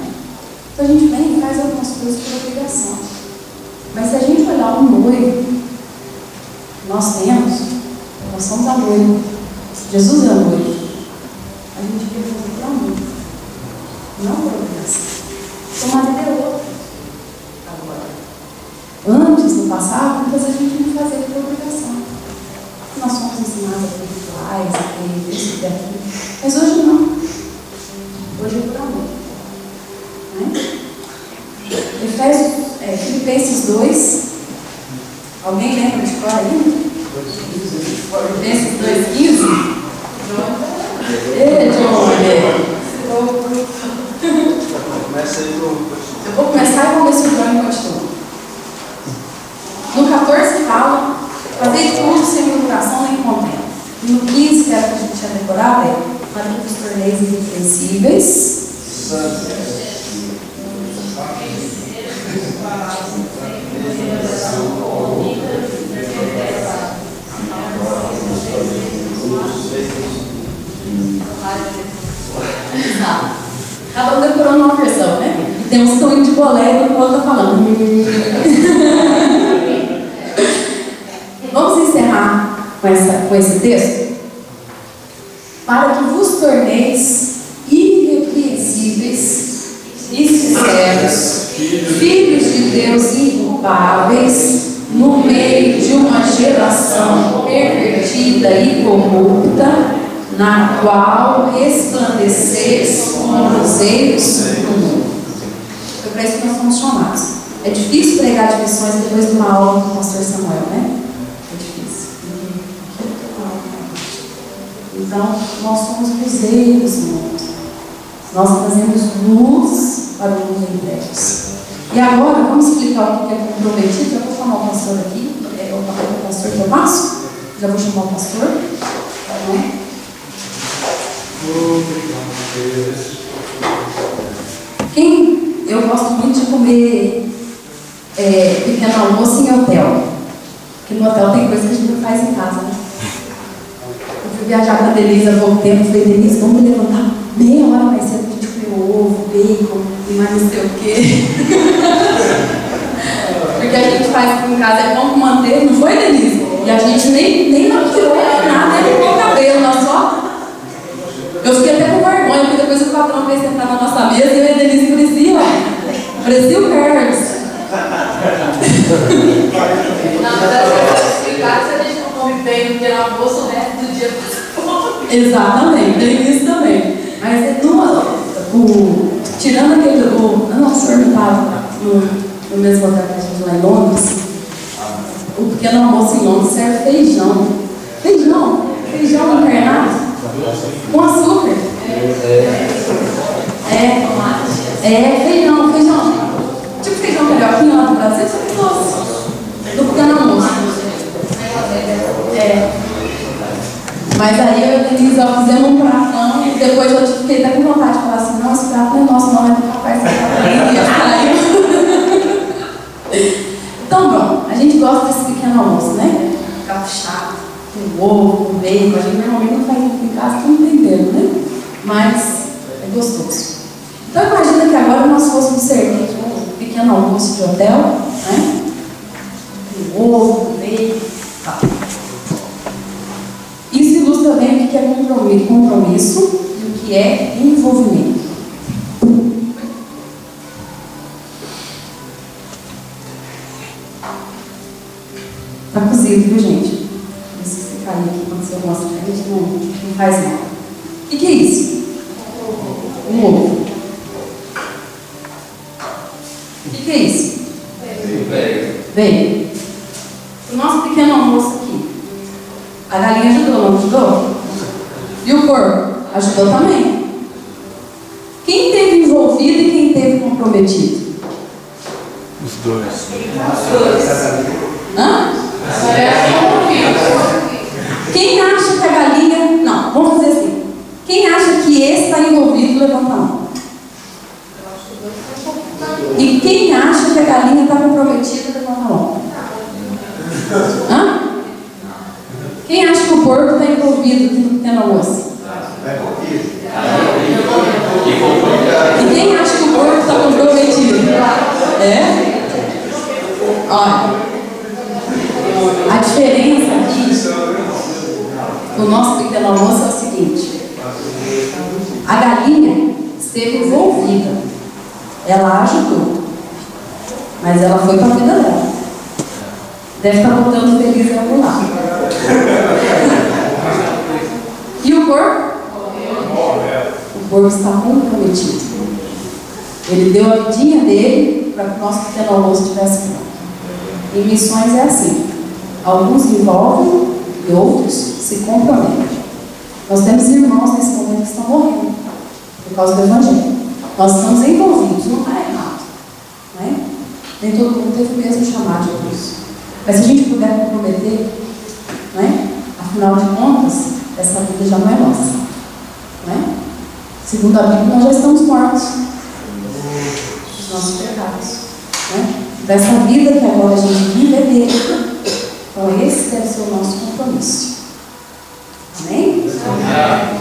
Então a gente vem e faz algumas coisas por obrigação. Mas se a gente olhar o noivo que nós temos, nós somos a noiva. Jesus é a noiva. A gente quer fazer por amor, não por obrigação. O marido é outro. Antes, no passado, muitas vezes a gente não fazia por obrigação. Nós fomos ensinados a ter rituais, a ter isso e aquilo. Mas hoje não. Hoje é por amor. Né? Filipenses 2. Alguém lembra de qual aí? Filipenses 2,15. Ei, João. Eu vou começar e vou ver se o João continua. No 14 fala: fazei tudo sem murmuração nem contenda. E no 15, que era que a gente tinha decorado, é: para que vos torneis irrepreensíveis. Cada um decorando uma versão, né? E tem uns que estão indo de bolé e o outro está falando. com esse texto? Para que vos torneis irrepreensíveis e sinceros, filhos de Deus inculpáveis, no meio de uma geração pervertida e corrupta, na qual resplandeceis como luzeiros no mundo. Foi para isso que nós somos chamados. É difícil pregar de missões depois de uma aula do pastor Samuel, né? É difícil. Então, nós somos luzeiros no mundo. Nós trazemos luz para o mundo em trevas. E agora, vamos explicar o que é comprometido. Eu vou chamar o pastor aqui. É o pastor que eu passo. Já vou chamar o pastor. Eu gosto muito de comer pequeno almoço em hotel. Porque no hotel tem coisa que a gente não faz em casa, né? Eu fui viajar com a Denise há pouco tempo. Falei, Denise, vamos me levantar meia hora mais cedo para a gente comer ovo, bacon e mais não sei o quê. Porque a gente faz aqui em casa é pão com manteiga, não foi, Denise? E a gente nem maquiou nada, nem com o cabelo, nós só. Eu fiquei até com vergonha, porque depois o patrão veio sentar na nossa mesa e eu e a Denise parecia o Carlos. Não, mas em casa a gente não come bem no dia do almoço, o resto do dia passa. Exatamente, tem isso também. Mas tirando aquele. Não, o senhor não estava no mesmo hotel que a gente lá em Londres. O pequeno almoço em Londres serve feijão. Feijão encarnado. Com açúcar. Feijão. Tipo feijão carioquinha lá no Brasil, só que doce. Do pequeno almoço. Mas aí eu e a Denise fizemos um pratão e depois eu fiquei até com vontade de falar assim, não, esse prato não é nosso, não, é do rapaz que Então, bom, a gente gosta desse pequeno almoço, né? Capuchado, com ovo, com bacon. A gente normalmente não faz isso em casa, não tem tempo, né? Mas é gostoso. Então, imagina que agora nós fôssemos servir um pequeno almoço de hotel, né? Com ovo, com bacon, tá. Isso ilustra bem o que é compromisso e o que é envolvimento. Está cozido, viu, gente? Se você cair aqui, aconteceu alguma coisa, a gente não faz nada. O que é isso? Um ovo. O que é isso? Bem, o nosso pequeno almoço aqui. A galinha ajudou, não ajudou? E o porco? Ajudou também. Quem teve envolvido e quem teve comprometido? Os dois. Hã? Quem acha que a galinha... Não, vamos fazer assim. Quem acha que esse está envolvido, levanta a mão. E quem acha que a galinha está comprometida, levanta a mão. Hã? Quem acha que o porco está envolvido aqui no pequeno almoço? E quem acha que o porco está comprometido? Olha, a diferença aqui no nosso pequeno almoço é o seguinte: a galinha esteve envolvida, ela ajudou, mas ela foi para a vida dela. Deve estar botando feliz em algum lado. E o porco? O porco está comprometido. Ele deu a vidinha dele para que o nosso pequeno almoço tivesse pronto. Em missões é assim. Alguns envolvem e outros se comprometem. Nós temos irmãos nesse momento que estão morrendo por causa do Evangelho. Nós estamos envolvidos, não está errado. Não é? Nem todo mundo teve o mesmo chamado de Deus. Mas se a gente puder comprometer, não é? Afinal de contas, essa vida já não é nossa. Não é? Segundo a Bíblia, nós já estamos mortos dos nossos pecados. Não é? Dessa vida que agora a gente vive é dele. Então esse deve ser o nosso compromisso. Amém? Amém.